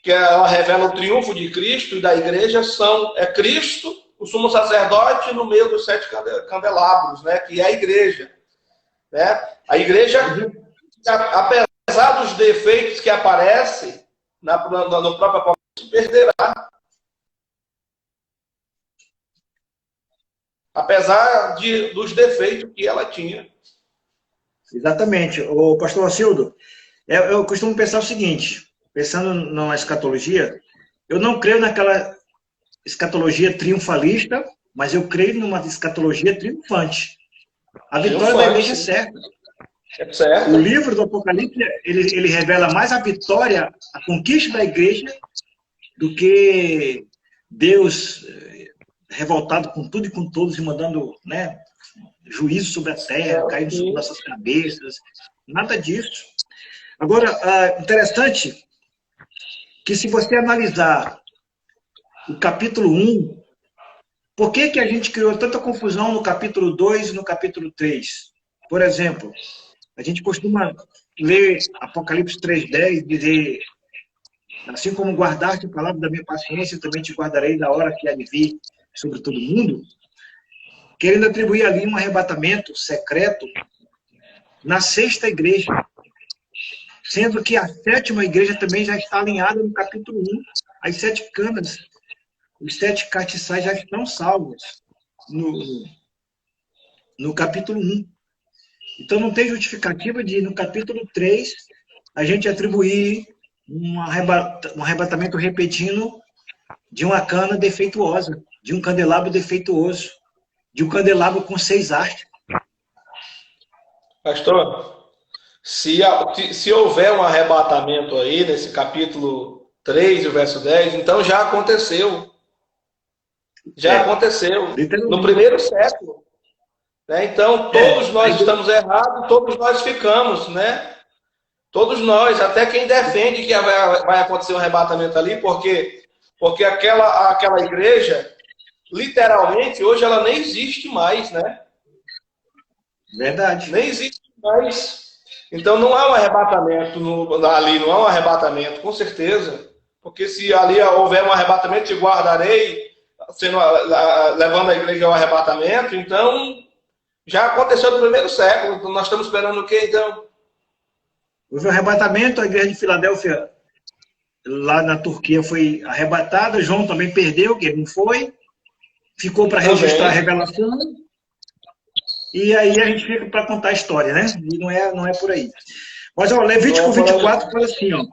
que ela revela o triunfo de Cristo e da igreja, é Cristo, o sumo sacerdote, no meio dos 7 candelabros, né? Que é a igreja, né? A igreja, apesar dos defeitos que aparecem no próprio Apocalipse, perderá. Apesar dos defeitos que ela tinha. Exatamente. O pastor Acildo, eu costumo pensar o seguinte, pensando na escatologia, eu não creio naquela escatologia triunfalista, mas eu creio numa escatologia triunfante. A vitória da igreja é certa. É certo. O livro do Apocalipse, ele revela mais a vitória, a conquista da igreja, do que Deus revoltado com tudo e com todos e mandando, né, juízo sobre a terra, caindo sobre nossas cabeças. Nada disso. Agora, interessante que se você analisar o capítulo 1, por que a gente criou tanta confusão no capítulo 2 e no capítulo 3? Por exemplo, a gente costuma ler Apocalipse 3:10, dizer: assim como guardaste a palavra da minha paciência, eu também te guardarei da hora que há de vir sobre todo mundo, querendo atribuir ali um arrebatamento secreto na 6ª igreja, sendo que a 7ª igreja também já está alinhada no capítulo 1, as 7 câmaras, os 7 castiçais já estão salvos no capítulo 1. Então não tem justificativa de, no capítulo 3, a gente atribuir um arrebatamento repentino de uma cana defeituosa, de um candelabro defeituoso, de um candelabro com 6 hastes. Pastor, se houver um arrebatamento aí nesse capítulo 3, o verso 10, então já aconteceu. Já aconteceu. No primeiro século. Né? Então, todos nós estamos errados, todos nós ficamos, né? Todos nós, até quem defende que vai acontecer um arrebatamento ali, porque aquela igreja, literalmente, hoje ela nem existe mais, né? Verdade. Nem existe mais. Então não há um arrebatamento ali, não há um arrebatamento, com certeza. Porque se ali houver um arrebatamento, te guardarei, levando a igreja ao arrebatamento, então já aconteceu no primeiro século. Então, nós estamos esperando o quê, então? Houve um arrebatamento, a igreja de Filadélfia, lá na Turquia, foi arrebatada. João também perdeu, que ele não foi. Ficou para registrar a revelação. e aí a gente fica para contar a história, né? E não é por aí. Mas, ó, Levítico 24 fala assim, ó.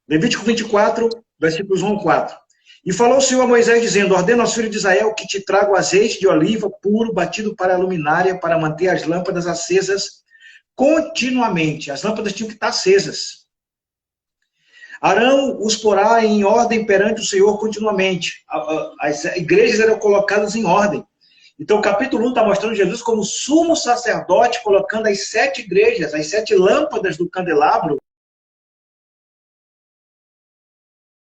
Levítico 24, versículos 1 ao 4. E falou o Senhor a Moisés, dizendo: ordena aos filhos de Israel que te tragam azeite de oliva puro, batido para a luminária, para manter as lâmpadas acesas continuamente. As lâmpadas tinham que estar acesas. Arão os porá em ordem perante o Senhor continuamente. As igrejas eram colocadas em ordem. Então, o capítulo 1 está mostrando Jesus como sumo sacerdote, colocando as 7 igrejas, as 7 lâmpadas do candelabro,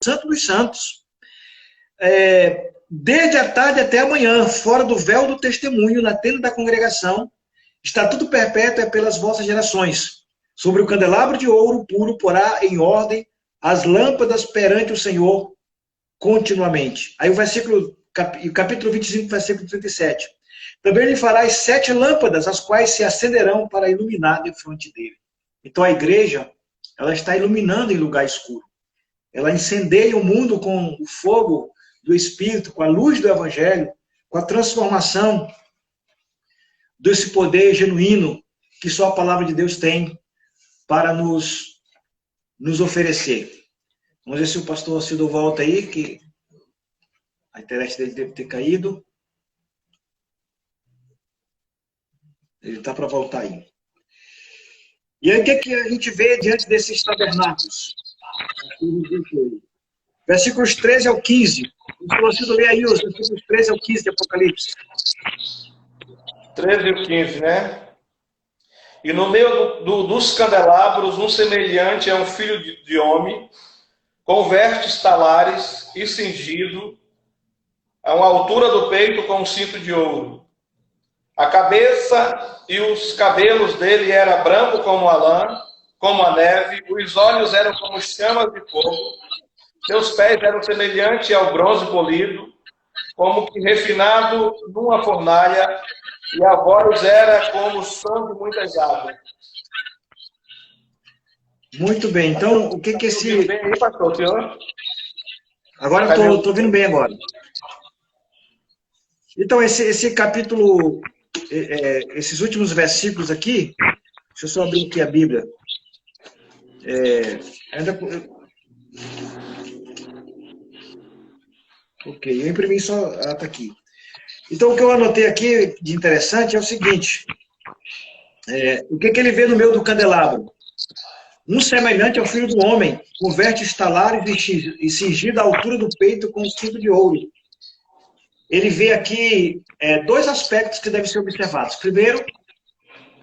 Santo dos Santos. Desde a tarde até a manhã, fora do véu do testemunho, na tenda da congregação, estatuto perpétuo é pelas vossas gerações. Sobre o candelabro de ouro puro porá em ordem as lâmpadas perante o Senhor continuamente. Aí o capítulo 25, versículo 37. Também lhe farás 7 lâmpadas, as quais se acenderão para iluminar de frente dele. Então a igreja, ela está iluminando em lugar escuro. Ela incendeia o mundo com o fogo do Espírito, com a luz do Evangelho, com a transformação desse poder genuíno que só a palavra de Deus tem para nos oferecer. Vamos ver se o pastor Cildo volta aí, que a internet dele deve ter caído. Ele está para voltar aí. E aí, o que a gente vê diante desses tabernáculos? Versículos 13 ao 15. Você lê aí os versículos 13 ao 15 de Apocalipse. 13 e 15, né? E no meio dos candelabros, um semelhante a um filho de homem, com vestes talares e cingido, a uma altura do peito com um cinto de ouro. A cabeça e os cabelos dele era branco como a lã, como a neve, os olhos eram como chamas de fogo, seus pés eram semelhantes ao bronze polido, como que refinado numa fornalha, e a voz era como o som de muitas águas. Muito bem, então o que esse... Bem aí, pastor, senhor? Agora eu estou ouvindo bem agora. Então esse capítulo, esses últimos versículos aqui, deixa eu só abrir aqui a Bíblia. Ok, eu imprimi só... Ah, está aqui. Então, o que eu anotei aqui de interessante é o seguinte. O que ele vê no meio do candelabro? Um semelhante ao filho do homem, com vestes talares e cingido à altura do peito com um cinto de ouro. Ele vê aqui 2 aspectos que devem ser observados. Primeiro,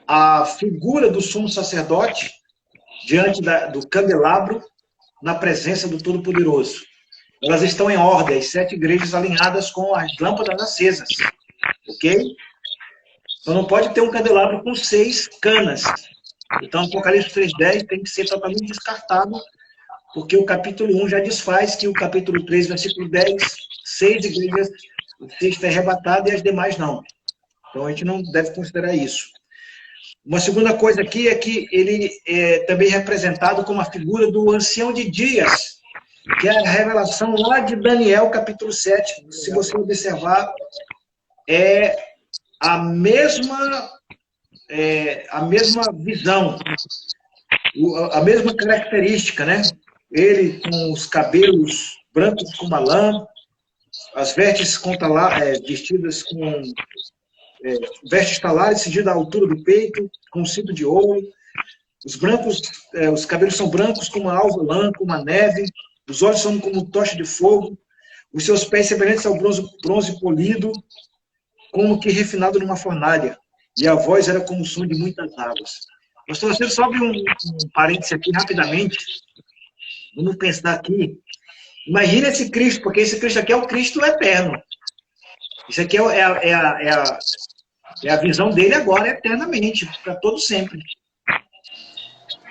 a figura do sumo sacerdote diante do candelabro na presença do Todo-Poderoso. Elas estão em ordem, as 7 igrejas alinhadas com as lâmpadas acesas. Ok? Então não pode ter um candelabro com 6 canas. Então, Apocalipse 3:10 tem que ser totalmente descartado, porque o capítulo 1 já desfaz que o capítulo 3, versículo 10, 6 igrejas, o texto é arrebatado e as demais não. Então, a gente não deve considerar isso. Uma segunda coisa aqui é que ele é também representado como a figura do ancião de dias, que é a revelação lá de Daniel, capítulo 7. Se você observar, é a mesma visão, a mesma característica, né? Ele com os cabelos brancos como a lã, as vestes vestidas com vestes talares, cingidas à altura do peito, com cinto de ouro. Os cabelos são brancos como a alva lã, como a neve. Os olhos são como tocha de fogo. Os seus pés semelhantes ao bronze polido, como que refinado numa fornalha. E a voz era como o som de muitas águas. Pastor, você só abre um parêntese aqui rapidamente. Vamos pensar aqui. Imagina esse Cristo, porque esse Cristo aqui é o Cristo eterno. Isso aqui é a visão dele agora, eternamente, para todo sempre.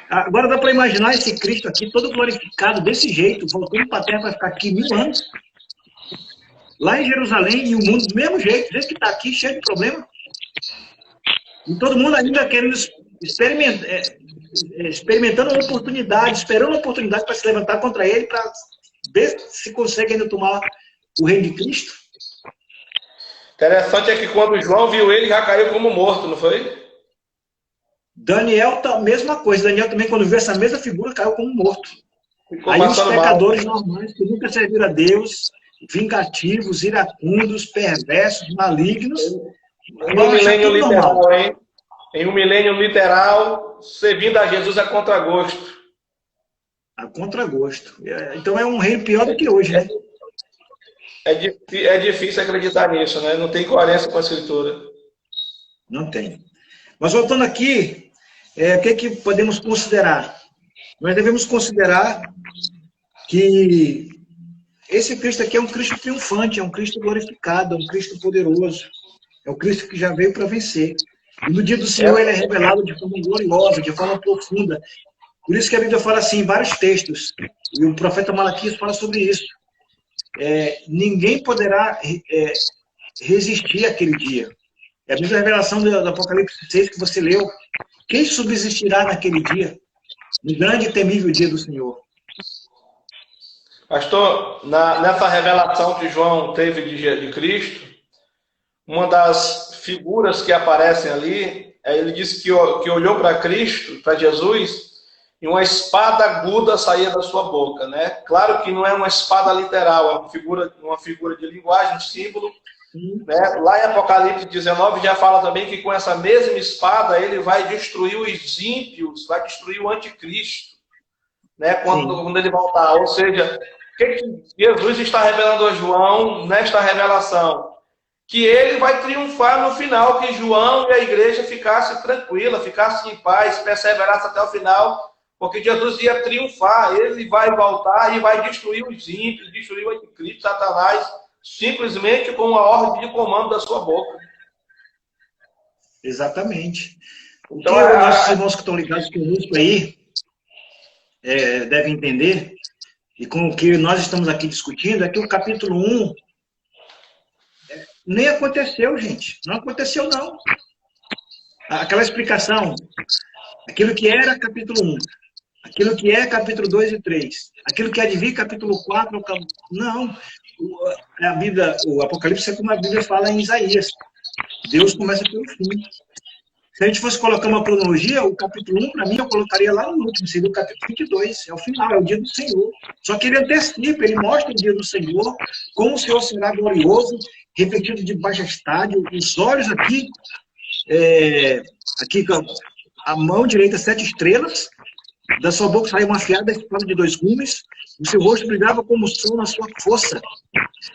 Agora dá para imaginar esse Cristo aqui, todo glorificado, desse jeito, voltando para a terra para ficar aqui 1000 anos. Lá em Jerusalém, e o mundo do mesmo jeito, do jeito que está aqui, cheio de problema. E todo mundo ainda querendo experimentando uma oportunidade, esperando uma oportunidade para se levantar contra ele, para ver se consegue ainda tomar o reino de Cristo. Interessante é que quando João viu ele, já caiu como morto, não foi? Daniel, tá, mesma coisa. Daniel também, quando viu essa mesma figura, caiu como morto. Ficou Aí os passando mal. pecadores normais, que nunca serviram a Deus, vingativos, iracundos, perversos, malignos, Em vão um achar milênio tudo normal. literal, hein? Em um milênio literal, servindo a Jesus a contragosto. A contragosto. Então é um reino pior do que hoje, né? É difícil acreditar nisso, né? Não tem coerência com a Escritura. Não tem. Mas voltando aqui, o que podemos considerar? Nós devemos considerar que esse Cristo aqui é um Cristo triunfante, é um Cristo glorificado, é um Cristo poderoso, é um Cristo que já veio para vencer. E no dia do Senhor ele é revelado de forma gloriosa, de forma profunda. Por isso que a Bíblia fala assim em vários textos, e o profeta Malaquias fala sobre isso. Ninguém poderá resistir àquele dia. É a mesma revelação do Apocalipse 6 que você leu. Quem subsistirá naquele dia? No grande e temível dia do Senhor. Pastor, nessa revelação que João teve de Cristo, uma das figuras que aparecem ali, ele disse que olhou para Cristo, para Jesus, e uma espada aguda saía da sua boca, né? Claro que não é uma espada literal, é uma figura de linguagem, um símbolo, né? Lá em Apocalipse 19 já fala também que com essa mesma espada ele vai destruir os ímpios, vai destruir o anticristo, né? Quando ele voltar. Ou seja, o que Jesus está revelando a João nesta revelação? Que ele vai triunfar no final, que João e a igreja ficassem tranquila, ficassem em paz, perseverassem até o final, porque Jesus ia triunfar, ele vai voltar e vai destruir os ímpios, destruir o anticristo, Satanás, simplesmente com uma ordem de comando da sua boca. Exatamente. Então, o que os nossos irmãos que estão ligados conosco aí devem entender, e com o que nós estamos aqui discutindo, é que o capítulo 1 nem aconteceu, gente. Não aconteceu, não. Aquela explicação, aquilo que era capítulo 1, aquilo que é capítulo 2 e 3, aquilo que há de vir capítulo 4, não. A Bíblia, o Apocalipse é como a Bíblia fala em Isaías. Deus começa pelo fim. Se a gente fosse colocar uma cronologia, o capítulo 1, para mim, eu colocaria lá no último, seria o capítulo 22, é o final, é o dia do Senhor. Só que ele antecipa, ele mostra o dia do Senhor, como o Senhor será glorioso, refletido de majestade, os olhos aqui, aqui a mão direita, 7 estrelas, da sua boca saiu uma afiada espada de 2 gumes, o seu rosto brilhava como o sol na sua força.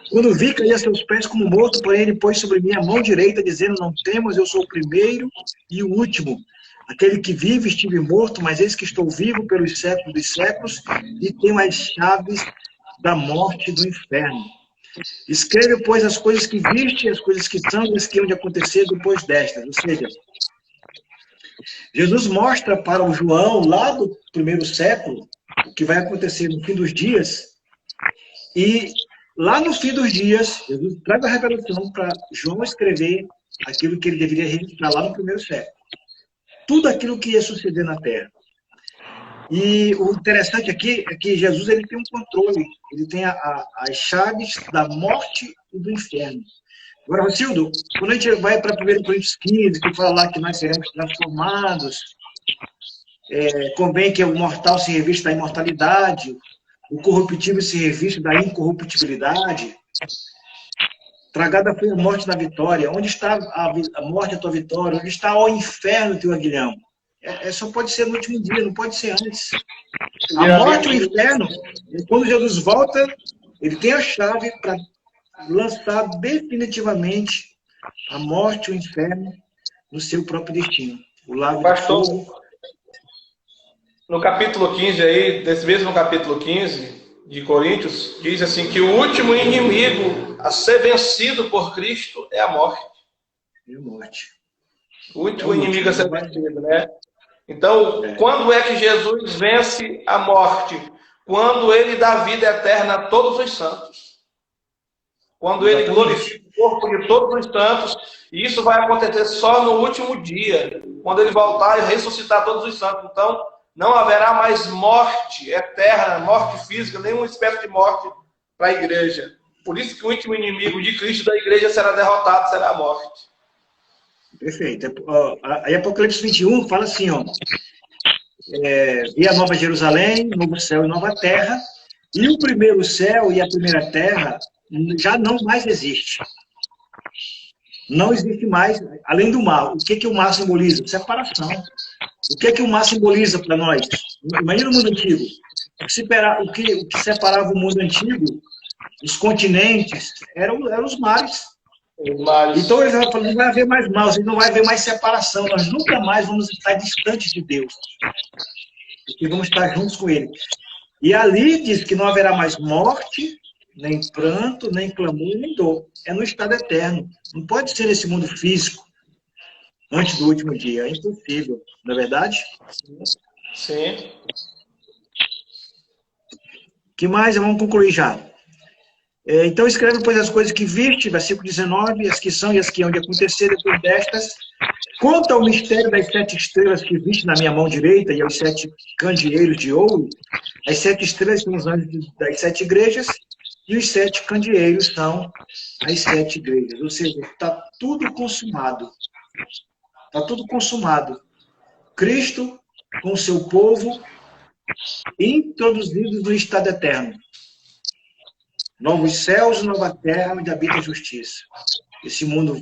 Quando vi, caí a seus pés como morto, porém ele pôs sobre mim a mão direita, dizendo, não temas, eu sou o primeiro e o último. Aquele que vive, estive morto, mas eis que estou vivo pelos séculos dos séculos e tenho as chaves da morte e do inferno. Escreve, pois, as coisas que viste, as coisas que são e as que hão de acontecer depois destas. Ou seja, Jesus mostra para o João, lá do primeiro século, o que vai acontecer no fim dos dias, e lá no fim dos dias, Jesus traz a revelação para João escrever aquilo que ele deveria registrar lá no primeiro século. Tudo aquilo que ia suceder na Terra. E o interessante aqui é que Jesus ele tem um controle, ele tem as chaves da morte e do inferno. Agora, Rocildo, quando a gente vai para 1 Coríntios 15, que fala lá que nós seremos transformados, convém que o mortal se revista da imortalidade, o corruptível se reviste da incorruptibilidade. Tragada foi a morte na vitória. Onde está a morte, a tua vitória? Onde está o inferno, teu aguilhão? Só pode ser no último dia, não pode ser antes. A morte e o inferno, quando Jesus volta, ele tem a chave para lançar definitivamente a morte e o inferno no seu próprio destino. O lago de fogo. No capítulo 15 aí, desse mesmo capítulo 15 de Coríntios, diz assim que o último inimigo a ser vencido por Cristo é a morte. É a morte. O último inimigo a ser vencido, né? Então, quando é que Jesus vence a morte? Quando ele dá vida eterna a todos os santos. Quando ele glorifica o corpo de todos os santos, e isso vai acontecer só no último dia, quando ele voltar e ressuscitar todos os santos. Então, não haverá mais morte eterna, morte física, nenhuma espécie de morte para a igreja. Por isso que o íntimo inimigo de Cristo da igreja será derrotado, será a morte. Perfeito. Aí Apocalipse 21 fala assim, ó, vi a nova Jerusalém, novo céu e nova terra, e o primeiro céu e a primeira terra já não mais existe. Não existe mais, além do mar. O que o mar simboliza? Separação. O que o mar simboliza para nós? Imagina o mundo antigo. O que separava o mundo antigo, os continentes, eram os mares. Então ele vai falando, não vai haver mais mal, não vai haver mais separação. Nós nunca mais vamos estar distantes de Deus. Porque vamos estar juntos com Ele. E ali diz que não haverá mais morte, nem pranto, nem clamor, nem dor. É no estado eterno. Não pode ser nesse mundo físico, antes do último dia. É impossível, não é verdade? Sim. O que mais? Vamos concluir já. Então escreve, pois, as coisas que viste, versículo 19, as que são e as que hão de acontecer depois destas. Quanto ao mistério das 7 estrelas que viste na minha mão direita e aos 7 candeeiros de ouro, as 7 estrelas são os anjos das 7 igrejas e os 7 candeeiros são as 7 igrejas. Ou seja, está tudo consumado. Está tudo consumado. Cristo, com o seu povo, introduzidos no estado eterno. Novos céus e nova terra onde habita a justiça. Esse mundo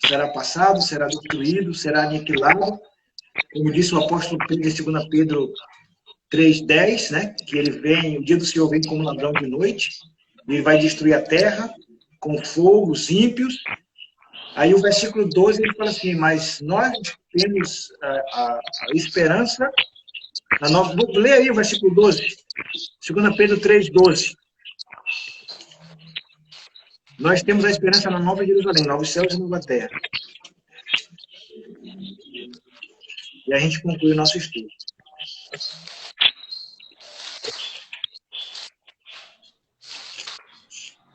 será passado, será destruído, será aniquilado. Como disse o apóstolo Pedro em 2 Pedro 3,10, né? Que ele vem, o dia do Senhor vem como ladrão de noite, ele vai destruir a terra com fogo, os ímpios. Aí o versículo 12 ele fala assim, mas nós temos a esperança, lê aí o versículo 12, 2 Pedro 3,12. Nós temos a esperança na nova Jerusalém, novos céus e nova terra. E a gente conclui o nosso estudo.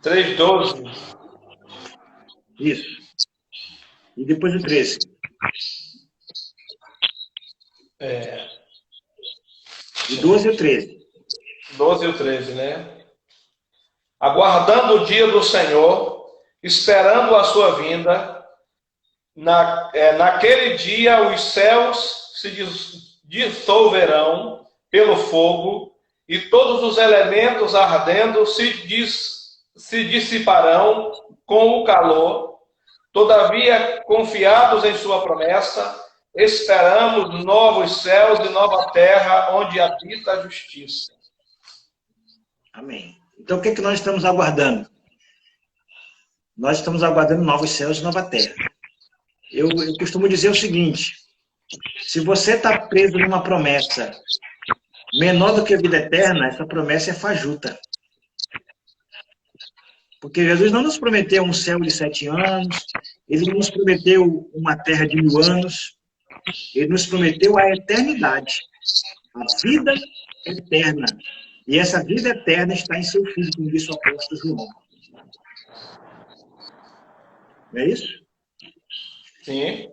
Três 12. Isso. E depois o 13. O 12 e o 13. 12 e o 13, né? Aguardando o dia do Senhor, esperando a sua vinda, naquele dia os céus se dissolverão pelo fogo e todos os elementos ardendo se dissiparão com o calor. Todavia, confiados em sua promessa, esperamos novos céus e nova terra onde habita a justiça. Amém. Então, o que nós estamos aguardando? Nós estamos aguardando novos céus e nova terra. Eu costumo dizer o seguinte, se você está preso numa promessa menor do que a vida eterna, essa promessa é fajuta. Porque Jesus não nos prometeu um céu de 7 anos, Ele não nos prometeu uma terra de 1000 anos, Ele nos prometeu a eternidade, a vida eterna. E essa vida eterna está em seu Filho, como disse o apóstolo João. Não é isso? Sim.